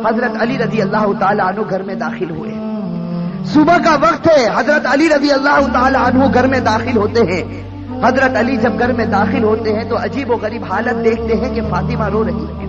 حضرت علی رضی اللہ تعالی عنہ گھر میں داخل ہوئے. صبح کا وقت ہے، حضرت علی رضی اللہ تعالی عنہ گھر میں داخل ہوتے ہیں. حضرت علی جب گھر میں داخل ہوتے ہیں تو عجیب و غریب حالت دیکھتے ہیں کہ فاطمہ رو رہی ہے.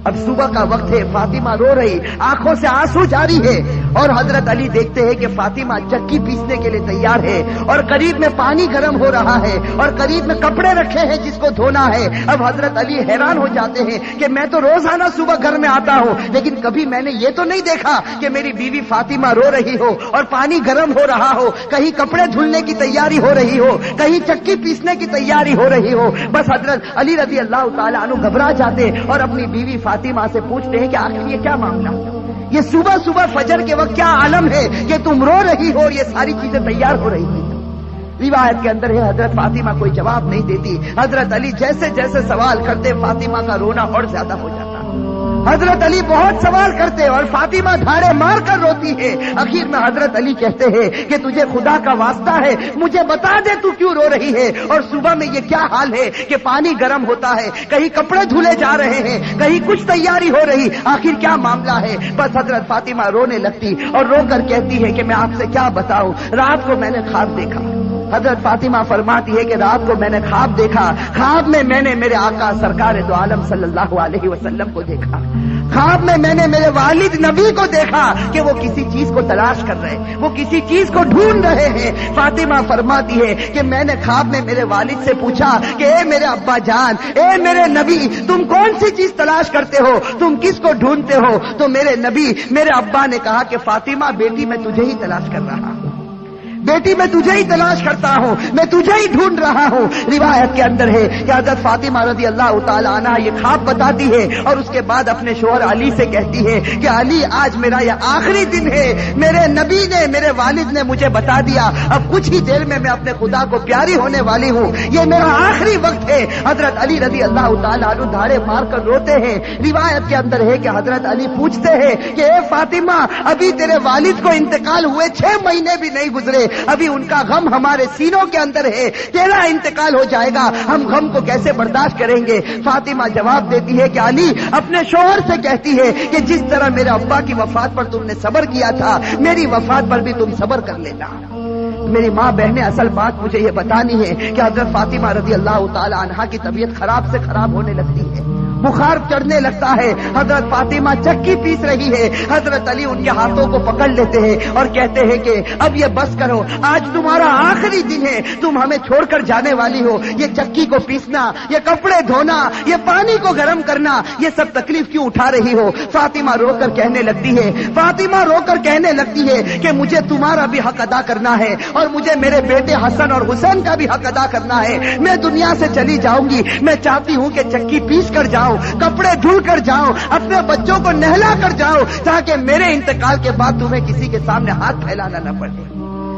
اب صبح کا وقت ہے، فاطمہ رو رہی، آنکھوں سے آنسو جاری ہے، اور حضرت علی دیکھتے ہیں کہ فاطمہ چکی پیسنے کے لیے تیار ہے، اور قریب میں پانی گرم ہو رہا ہے، اور قریب میں کپڑے رکھے ہیں جس کو دھونا ہے. اب حضرت علی حیران ہو جاتے ہیں کہ میں تو روزانہ صبح گھر میں آتا ہوں، لیکن کبھی میں نے یہ تو نہیں دیکھا کہ میری بیوی فاطمہ رو رہی ہو اور پانی گرم ہو رہا ہو، کہیں کپڑے دھلنے کی تیاری ہو رہی ہو، کہیں چکی پیسنے کی تیاری ہو رہی ہو. بس حضرت علی رضی اللہ تعالیٰ عنہ گھبرا جاتے اور اپنی بیوی فاطمہ سے پوچھتے ہیں کہ آخر یہ کیا معاملہ، یہ صبح صبح فجر کے وقت کیا عالم ہے کہ تم رو رہی ہو اور یہ ساری چیزیں تیار ہو رہی ہیں. روایت کے اندر ہے حضرت فاطمہ کوئی جواب نہیں دیتی. حضرت علی جیسے جیسے سوال کرتے فاطمہ کا رونا اور زیادہ ہو جاتا. حضرت علی بہت سوال کرتے اور فاطمہ دھاڑے مار کر روتی ہے. اخیر میں حضرت علی کہتے ہیں کہ تجھے خدا کا واسطہ ہے مجھے بتا دے تو کیوں رو رہی ہے، اور صبح میں یہ کیا حال ہے کہ پانی گرم ہوتا ہے، کہیں کپڑے دھلے جا رہے ہیں، کہیں کچھ تیاری ہو رہی، آخر کیا معاملہ ہے. بس حضرت فاطمہ رونے لگتی اور رو کر کہتی ہے کہ میں آپ سے کیا بتاؤں، رات کو میں نے خواب دیکھا. حضرت فاطمہ فرماتی ہے کہ رات کو میں نے خواب دیکھا، خواب میں میں نے میرے آقا سرکار دو عالم صلی اللہ علیہ وسلم کو دیکھا، خواب میں میں نے میرے والد نبی کو دیکھا کہ وہ کسی چیز کو تلاش کر رہے ہیں، وہ کسی چیز کو ڈھونڈ رہے ہیں. فاطمہ فرماتی ہے کہ میں نے خواب میں میرے والد سے پوچھا کہ اے میرے ابا جان، اے میرے نبی، تم کون سی چیز تلاش کرتے ہو، تم کس کو ڈھونڈتے ہو؟ تو میرے نبی، میرے ابا نے کہا کہ فاطمہ بیٹی میں تجھے ہی تلاش کر رہا ہوں، بیٹی میں تجھے ہی تلاش کرتا ہوں، میں تجھے ہی ڈھونڈ رہا ہوں. روایت کے اندر ہے کہ حضرت فاطمہ رضی اللہ تعالی عنہ یہ خواب بتاتی ہے اور اس کے بعد اپنے شوہر علی سے کہتی ہے کہ علی آج میرا یہ آخری دن ہے، میرے نبی نے، میرے والد نے مجھے بتا دیا، اب کچھ ہی دیر میں اپنے خدا کو پیاری ہونے والی ہوں، یہ میرا آخری وقت ہے. حضرت علی رضی اللہ تعالی عنہ دھاڑے مار کر روتے ہیں. روایت کے اندر ہے کہ حضرت علی پوچھتے ہیں کہ اے فاطمہ، ابھی تیرے والد کو انتقال ہوئے 6 مہینے بھی نہیں گزرے، ابھی ان کا غم ہمارے سینوں کے اندر ہے، تیرا انتقال ہو جائے گا، ہم غم کو کیسے برداشت کریں گے؟ فاطمہ جواب دیتی ہے کہ علی اپنے شوہر سے کہتی ہے کہ جس طرح میرے ابا کی وفات پر تم نے صبر کیا تھا، میری وفات پر بھی تم صبر کر لینا. میری ماں بہنیں، اصل بات مجھے یہ بتانی ہے کہ حضرت فاطمہ رضی اللہ تعالی عنہا کی طبیعت خراب سے خراب ہونے لگتی ہے، بخار چڑھنے لگتا ہے. حضرت فاطمہ چکی پیس رہی ہے، حضرت علی ان کے ہاتھوں کو پکڑ لیتے ہیں اور کہتے ہیں کہ اب یہ بس کرو، آج تمہارا آخری دن ہے، تم ہمیں چھوڑ کر جانے والی ہو، یہ چکی کو پیسنا، یہ کپڑے دھونا، یہ پانی کو گرم کرنا، یہ سب تکلیف کیوں اٹھا رہی ہو؟ فاطمہ رو کر کہنے لگتی ہے، فاطمہ رو کر کہنے لگتی ہے کہ مجھے تمہارا بھی حق ادا کرنا ہے اور مجھے میرے بیٹے حسن اور حسین کا بھی حق ادا کرنا ہے. میں دنیا سے چلی جاؤں گی، میں چاہتی ہوں کہ چکی پیس کر جاؤں، کپڑے دھل کر جاؤ، اپنے بچوں کو نہلا کر جاؤ، تاکہ میرے انتقال کے بعد تمہیں کسی کے سامنے ہاتھ پھیلانا نہ پڑے،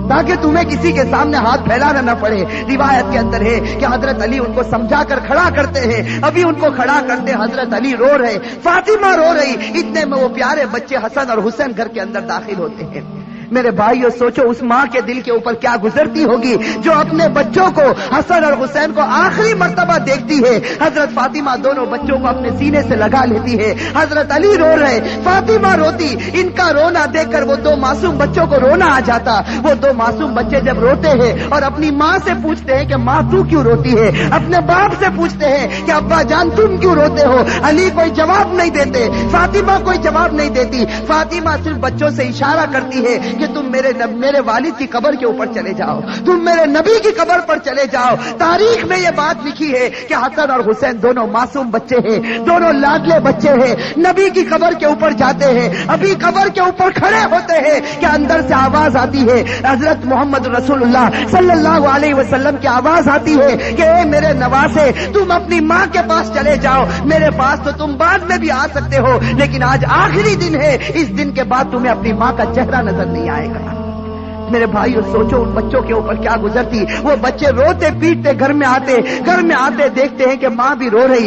تاکہ تمہیں کسی کے سامنے ہاتھ پھیلانا نہ پڑے. روایت کے اندر ہے کہ حضرت علی ان کو سمجھا کر کھڑا کرتے ہیں، ابھی ان کو کھڑا کرتے حضرت علی رو رہے، فاطمہ رو رہی، اتنے میں وہ پیارے بچے حسن اور حسین گھر کے اندر داخل ہوتے ہیں. میرے بھائیو سوچو اس ماں کے دل کے اوپر کیا گزرتی ہوگی جو اپنے بچوں کو حسن اور حسین کو آخری مرتبہ دیکھتی ہے. حضرت فاطمہ دونوں بچوں کو اپنے سینے سے لگا لیتی ہے، حضرت علی رو رہے، فاطمہ روتی. ان کا رونا دیکھ کر وہ 2 معصوم بچوں کو رونا آ جاتا. وہ 2 معصوم بچے جب روتے ہیں اور اپنی ماں سے پوچھتے ہیں کہ ماں تو کیوں روتی ہے، اپنے باپ سے پوچھتے ہیں کہ ابا جان تم کیوں روتے ہو، علی کوئی جواب نہیں دیتے، فاطمہ کوئی جواب نہیں دیتی. فاطمہ صرف بچوں سے اشارہ کرتی ہے کہ تم میرے والد کی قبر کے اوپر چلے جاؤ، تم میرے نبی کی قبر پر چلے جاؤ. تاریخ میں یہ بات لکھی ہے کہ حسن اور حسین دونوں معصوم بچے ہیں، دونوں لاڈلے بچے ہیں، نبی کی قبر کے اوپر جاتے ہیں. ابھی قبر کے اوپر کھڑے ہوتے ہیں کہ اندر سے آواز آتی ہے، حضرت محمد رسول اللہ صلی اللہ علیہ وسلم کی آواز آتی ہے کہ اے میرے نواسے، تم اپنی ماں کے پاس چلے جاؤ، میرے پاس تو تم بعد میں بھی آ سکتے ہو، لیکن آج آخری دن ہے، اس دن کے بعد تمہیں اپنی ماں کا چہرہ نظر نہیں آئے گا. میرے بھائیو سوچو ان بچوں کے اوپر کیا گزرتی. وہ بچے روتے پیٹتے گھر میں آتے دیکھتے ہیں کہ ماں بھی رو رہی.